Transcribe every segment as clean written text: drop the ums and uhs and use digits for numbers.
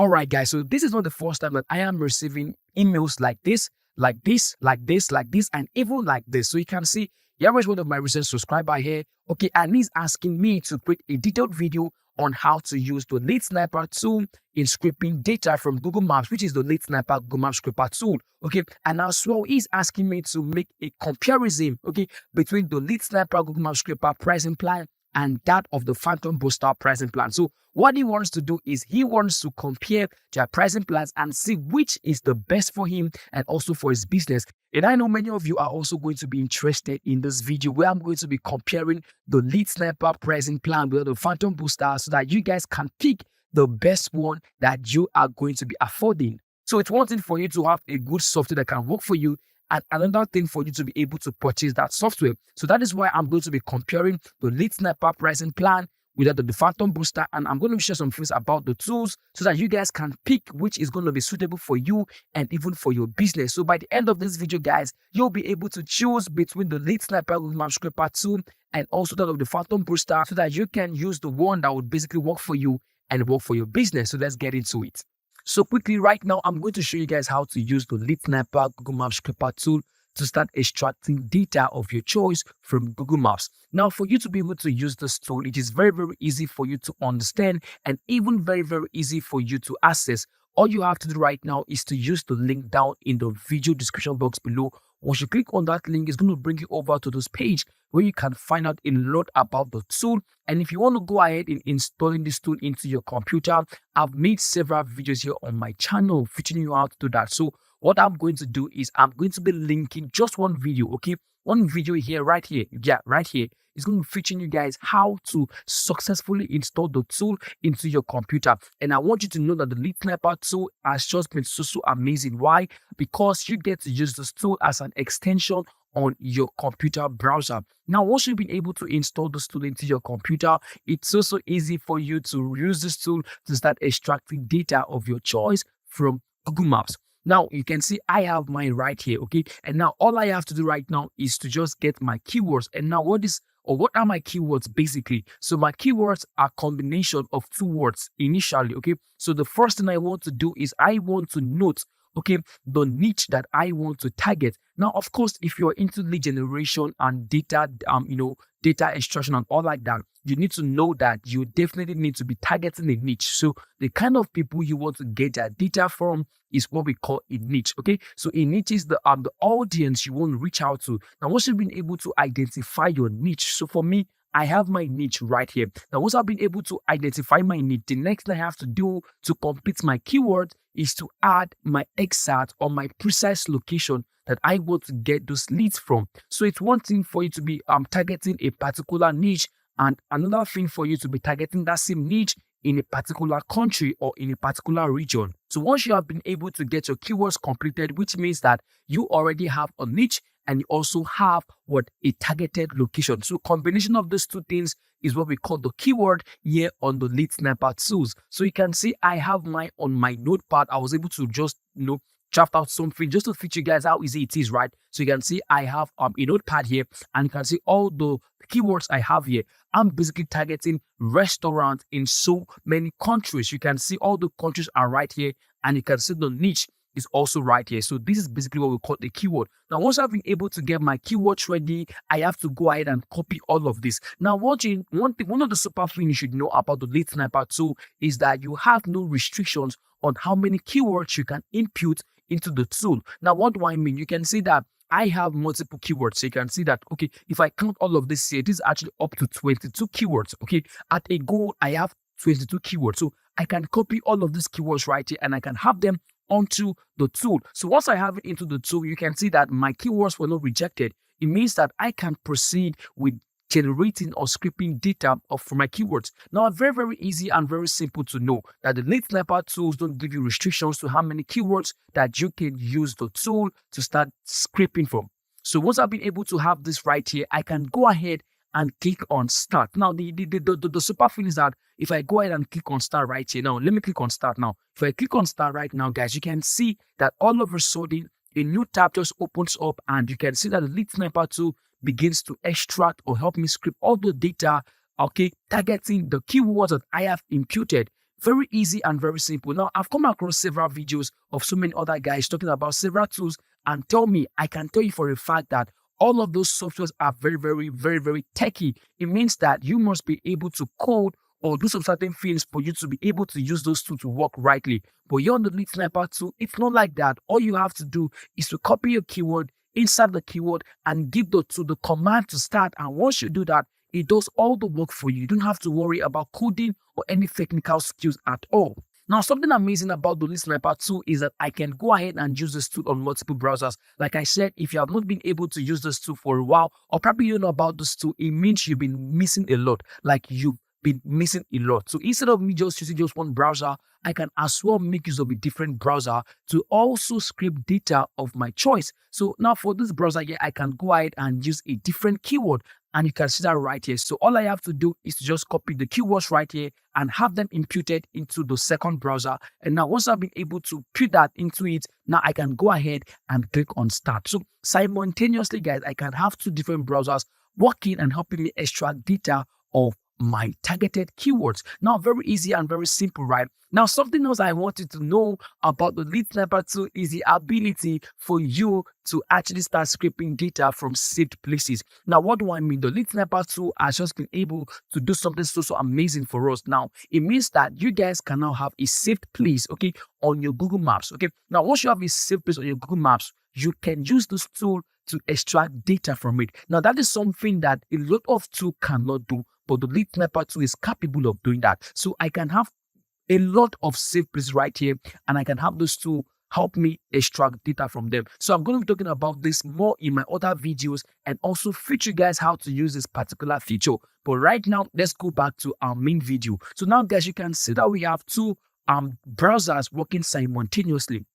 All right, guys. So this is not the first time that I am receiving emails like this, and even like this. So you can see here is one of my recent subscriber here. Okay, and he's asking me to create a detailed video on how to use the Lead Sniper tool in scraping data from Google Maps, which is the Lead Sniper Google Maps scraper tool. Okay, and as well, he's asking me to make a comparison, okay, between the Lead Sniper Google Maps scraper pricing plan and that of the PhantomBuster pricing plan. So what he wants to do is he wants to compare their pricing plans and see which is the best for him and also for his business. And I know many of you are also going to be interested in this video where I'm going to be comparing the Lead Sniper pricing plan with the PhantomBuster so that you guys can pick the best one that you are going to be affording. So it's one thing for you to have a good software that can work for you, and another thing for you to be able to purchase that software. So that is why I'm going to be comparing the Lead Sniper pricing plan with the PhantomBuster, and I'm going to share some things about the tools so that you guys can pick which is going to be suitable for you and even for your business. So by the end of this video, guys, you'll be able to choose between the Lead Sniper Google Maps scraper tool and also that of the PhantomBuster so that you can use the one that would basically work for you and work for your business. So let's get into it. So quickly right now, I'm going to show you guys how to use the Lead Sniper Google Maps scraper tool to start extracting data of your choice from Google Maps. Now, for you to be able to use this tool, it is very, very easy for you to understand and even very, very easy for you to access. All you have to do right now is to use the link down in the video description box below. Once you click on that link, it's going to bring you over to this page where you can find out a lot about the tool. And if you want to go ahead in installing this tool into your computer, I've made several videos here on my channel featuring you how to do that. So what I'm going to do is I'm going to be linking just one video, okay? One video here, right here. Yeah, right here. It's going to be featuring you guys how to successfully install the tool into your computer. And I want you to know that the Lead Sniper tool has just been so amazing. Why? Because you get to use this tool as an extension on your computer browser. Now, once you've been able to install this tool into your computer, it's also easy for you to use this tool to start extracting data of your choice from Google Maps. Now, you can see I have mine right here, okay? And now all I have to do right now is to just get my keywords. And now what are my keywords basically? So my keywords are a combination of two words initially, okay? So the first thing I want to do is I want to note, okay, the niche that I want to target. Now, of course, if you're into lead generation and data, data extraction and all like that, you need to know that you definitely need to be targeting a niche. So the kind of people you want to get that data from is what we call a niche. Okay, so a niche is the audience you want to reach out to. Now, once you've been able to identify your niche, so for me, I have my niche right here. Now, once I've been able to identify my niche, the next thing I have to do to complete my keyword is to add my exact or my precise location that I want to get those leads from. So it's one thing for you to be targeting a particular niche, and another thing for you to be targeting that same niche in a particular country or in a particular region. So once you have been able to get your keywords completed, which means that you already have a niche and you also have a targeted location. So combination of those two things is what we call the keyword here on the Lead Sniper tools. So you can see I have mine on my notepad. I was able to just draft out something just to teach you guys how easy it is, right? So you can see I have a notepad here, and you can see all the keywords I have here. I'm basically targeting restaurants in so many countries. You can see all the countries are right here, and you can see the niche is also right here. So this is basically what we call the keyword. Now, once I've been able to get my keywords ready, I have to go ahead and copy all of this. Now, one of the super things you should know about the Lead Sniper tool is that you have no restrictions on how many keywords you can input into the tool. Now, what do I mean? You can see that I have multiple keywords. So you can see that, okay, if I count all of this here, this is actually up to 22 keywords. Okay, at a goal, I have 22 keywords. So I can copy all of these keywords right here and I can have them onto the tool. So once I have it into the tool, you can see that my keywords were not rejected. It means that I can proceed with generating or scraping data for my keywords. Now, very, very easy and very simple to know that the Lead Sniper tools don't give you restrictions to how many keywords that you can use the tool to start scraping from. So once I've been able to have this right here, I can go ahead and click on start. Now, the super thing is that if I go ahead and click on start right here, now let me click on start now. If I click on start right now, guys, you can see that all of a sudden a new tab just opens up, and you can see that the Lead Sniper tool begins to extract or help me scrape all the data, okay, targeting the keywords that I have imputed Very easy and very simple. Now, I've come across several videos of so many other guys talking about several tools, and I can tell you for a fact that all of those softwares are very, very, very, very techy. It means that you must be able to code or do some certain things for you to be able to use those tools to work rightly. But you're on the Lead Sniper tool, it's not like that. All you have to do is to copy your keyword, insert the keyword, and give the command to start. And once you do that, it does all the work for you. You don't have to worry about coding or any technical skills at all. Now, something amazing about the Lead Sniper tool is that I can go ahead and use this tool on multiple browsers. Like I said, if you have not been able to use this tool for a while, or probably you know about this tool, it means you've been missing a lot. Like you've been missing a lot. So instead of me just using just one browser, I can as well make use of a different browser to also scrape data of my choice. So now for this browser here, I can go ahead and use a different keyword. And you can see that right here. So all I have to do is to just copy the keywords right here and have them imputed into the second browser. And now once I've been able to put that into it, now I can go ahead and click on start. So simultaneously, guys, I can have two different browsers working and helping me extract data of my targeted keywords. Now, very easy and very simple, right? Now, something else I wanted to know about the Lead Sniper tool is the ability for you to actually start scraping data from saved places. Now, what do I mean? The Lead Sniper tool has just been able to do something so amazing for us. Now, it means that you guys can now have a saved place, okay, on your Google Maps, okay? Now, once you have a saved place on your Google Maps, you can use this tool to extract data from it. Now, that is something that a lot of tools cannot do, but the Lead Sniper tool is capable of doing that. So I can have a lot of saved places right here, and I can have those tools help me extract data from them. So I'm going to be talking about this more in my other videos and also teach you guys how to use this particular feature. But right now, let's go back to our main video. So now, guys, you can see that we have two browsers working simultaneously.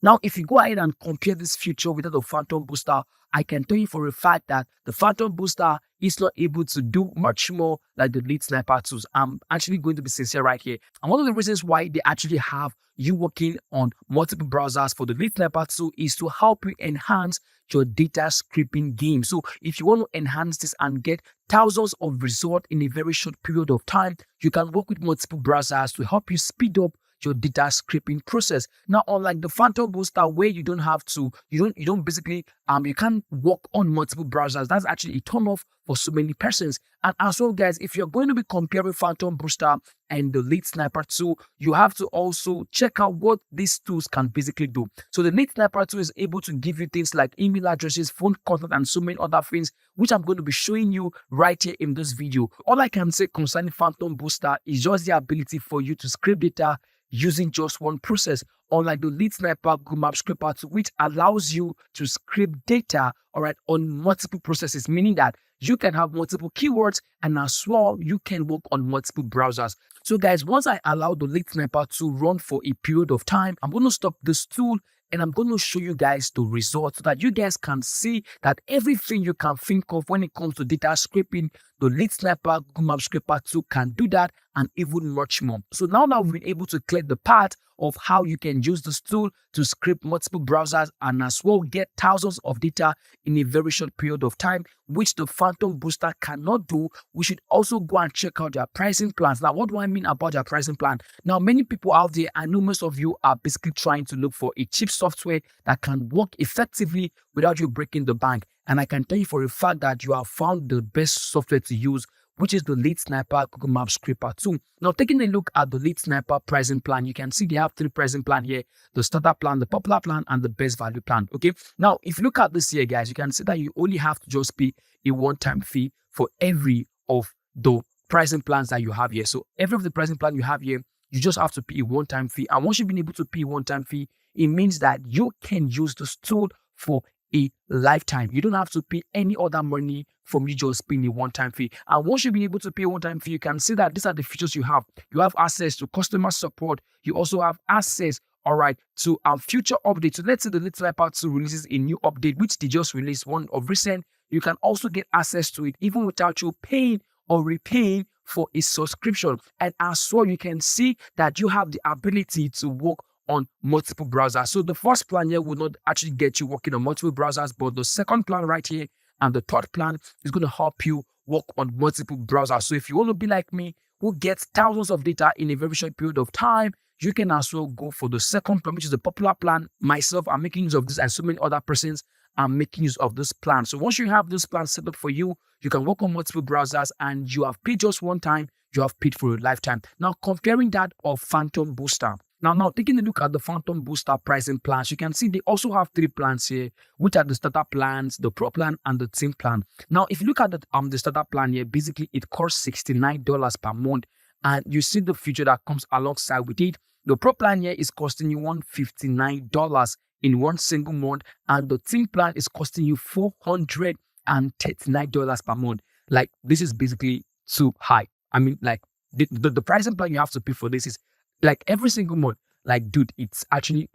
Now, if you go ahead and compare this feature with the PhantomBuster, I can tell you for a fact that the PhantomBuster is not able to do much more like the Lead Sniper tools. I'm actually going to be sincere right here. And one of the reasons why they actually have you working on multiple browsers for the Lead Sniper tool is to help you enhance your data scraping game. So if you want to enhance this and get thousands of results in a very short period of time, you can work with multiple browsers to help you speed up your data scraping process. Now, unlike the PhantomBuster, where you don't have to, you don't basically, you can't work on multiple browsers. That's actually a turn off for so many persons. And as well, guys, if you're going to be comparing PhantomBuster and the Lead Sniper tool, you have to also check out what these tools can basically do. So the Lead Sniper tool is able to give you things like email addresses, phone contact, and so many other things, which I'm going to be showing you right here in this video. All I can say concerning PhantomBuster is just the ability for you to scrape data using just one process, unlike the Lead Sniper Google Map Scraper tool, which allows you to scrape data, all right, on multiple processes, meaning that you can have multiple keywords and as well, you can work on multiple browsers. So guys, once I allow the Lead Sniper to run for a period of time, I'm going to stop this tool and I'm going to show you guys the results so that you guys can see that everything you can think of when it comes to data scraping, the Lead Sniper Google Map Scraper tool can do that and even much more. So now that we've been able to clear the part of how you can use this tool to scrape multiple browsers and as well get thousands of data in a very short period of time, which the PhantomBuster cannot do, we should also go and check out their pricing plans. Now, what do I mean about their pricing plan? Now, many people out there, I know most of you are basically trying to look for a cheap software that can work effectively without you breaking the bank. And I can tell you for a fact that you have found the best software to use, which is the Lead Sniper Google Map Scraper tool. Now, taking a look at the Lead Sniper pricing plan, you can see they have three pricing plans here: the starter plan, the popular plan, and the best value plan. Okay. Now, if you look at this here, guys, you can see that you only have to just pay a one-time fee for every of the pricing plans that you have here. So every of the pricing plan you have here, you just have to pay a one-time fee. And once you've been able to pay a one-time fee, it means that you can use this tool for a lifetime. You don't have to pay any other money from you just paying a one-time fee. And once you've been able to pay a one-time fee, you can see that these are the features you have. You have access to customer support. You also have access, all right, to future updates. So let's say the Lead Sniper tool releases a new update, which they just released one of recent. You can also get access to it even without you paying or repaying for a subscription. And as well, you can see that you have the ability to work on multiple browsers. So the first plan here will not actually get you working on multiple browsers, but the second plan right here and the third plan is going to help you work on multiple browsers. So if you want to be like me, who gets thousands of data in a very short period of time, you can as well go for the second plan, which is the popular plan. Myself, I'm making use of this, and so many other persons are making use of this plan. So once you have this plan set up for you, you can work on multiple browsers, and you have paid just one time, you have paid for a lifetime. Now, comparing that of PhantomBuster. Now taking a look at the PhantomBuster pricing plans, you can see they also have 3 plans here, which are the starter plans, the pro plan, and the team plan. Now, if you look at the starter plan here, basically it costs $69 per month, and you see the feature that comes alongside with it. The pro plan here is costing you $159 in one single month, and the team plan is costing you $439 per month. Like, this is basically too high. I mean, like, the pricing plan you have to pay for this is like every single month. Like, dude, it's actually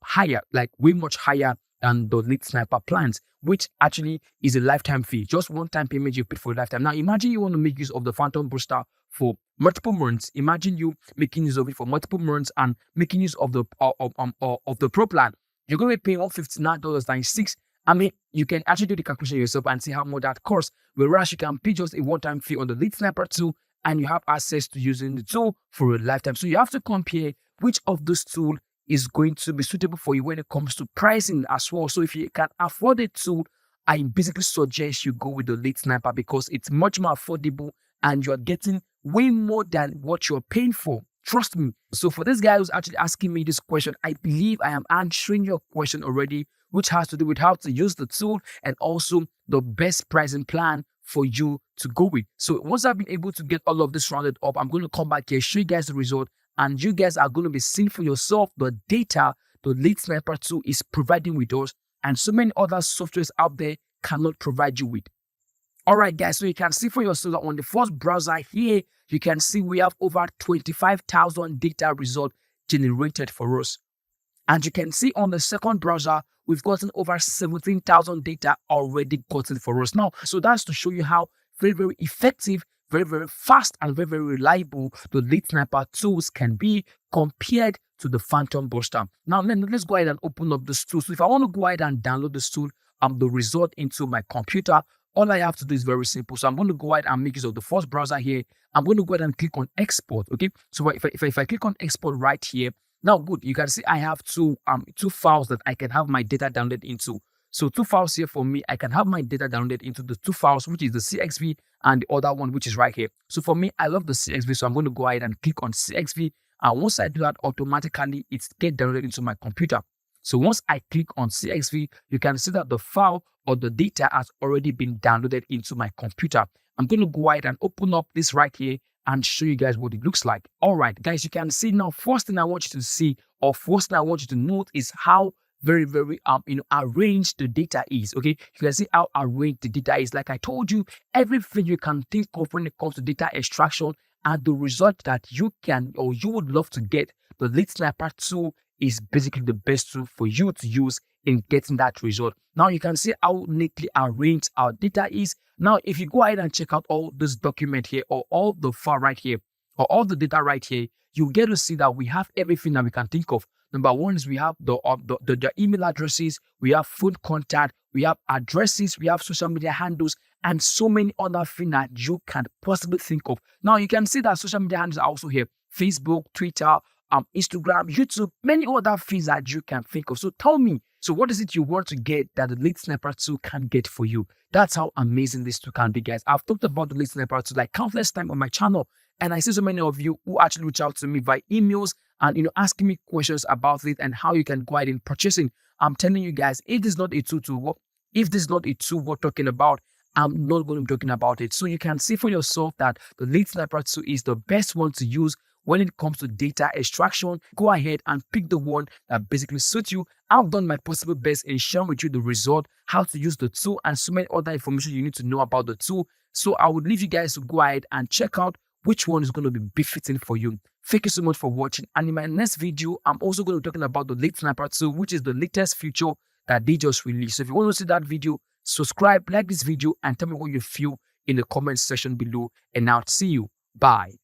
higher, like way much higher than the lead sniper plans, which actually is a lifetime fee. Just one time payment you paid for a lifetime. Now, imagine you want to make use of the PhantomBuster for multiple months. Imagine you making use of it for multiple months and making use of the pro plan. You're going to be paying $159 times 6. I mean, you can actually do the calculation yourself and see how much that costs. Whereas you can pay just a one-time fee on the lead sniper tool, and you have access to using the tool for a lifetime. So you have to compare which of those tools is going to be suitable for you when it comes to pricing as well. So if you can afford a tool, I basically suggest you go with the lead sniper because it's much more affordable and you're getting way more than what you're paying for. Trust me. So for this guy who's actually asking me this question, I believe I am answering your question already, which has to do with how to use the tool and also the best pricing plan for you to go with. So once I've been able to get all of this rounded up, I'm going to come back here, show you guys the result, and you guys are going to be seeing for yourself the data the lead sniper tool is providing with us, and so many other softwares out there cannot provide you with. All right, guys, so you can see for yourself that on the first browser here, you can see we have over 25,000 data results generated for us. And you can see on the second browser, we've gotten over 17,000 data already gotten for us now. So that's to show you how very, very effective, very, very fast, and very, very reliable the lead sniper tools can be compared to the PhantomBuster. Now, let's go ahead and open up this tool. So if I want to go ahead and download this tool, the result into my computer, all I have to do is very simple. So I'm going to go ahead and make use of the first browser here. I'm going to go ahead and click on export. Okay. So if I click on export right here, now good, you can see I have two files that I can have my data downloaded into. So 2 files here for me, I can have my data downloaded into the 2 files, which is the CXV and the other one, which is right here. So for me, I love the CXV. So I'm going to go ahead and click on CXV. And once I do that, automatically it gets downloaded into my computer. So once I click on CXV, you can see that the file or the data has already been downloaded into my computer. I'm going to go ahead and open up this right here and show you guys what it looks like. All right, guys, you can see now, first thing I want you to see, or first thing I want you to note is how very, very arranged the data is. Okay, you can see how arranged the data is. Like I told you, everything you can think of when it comes to data extraction and the result that you can or you would love to get, the lead sniper tool is basically the best tool for you to use in getting that result. Now you can see how neatly arranged our data is. Now, if you go ahead and check out all this document here, or all the file right here, or all the data right here, you get to see that we have everything that we can think of. Number one is we have the email addresses, we have phone contact, we have addresses, we have social media handles, and so many other things that you can possibly think of. Now you can see that social media handles are also here: Facebook, Twitter, Instagram, YouTube, many other things that you can think of. So tell me, so what is it you want to get that the lead sniper tool can get for you? That's how amazing this tool can be, guys. I've talked about the lead sniper tool like countless times on my channel, and I see so many of you who actually reach out to me via emails and asking me questions about it and how you can go ahead in purchasing. I'm telling you guys, if this is not a tool to work, if this is not a tool we're talking about, I'm not going to be talking about it. So you can see for yourself that the lead sniper tool is the best one to use when it comes to data extraction. Go ahead and pick the one that basically suits you. I've done my possible best in sharing with you the result, how to use the tool, and so many other information you need to know about the tool. So I would leave you guys to go ahead and check out which one is going to be befitting for you. Thank you so much for watching. And in my next video, I'm also going to be talking about the lead sniper tool, which is the latest feature that they just released. So if you want to see that video, subscribe, like this video, and tell me what you feel in the comment section below. And I'll see you. Bye.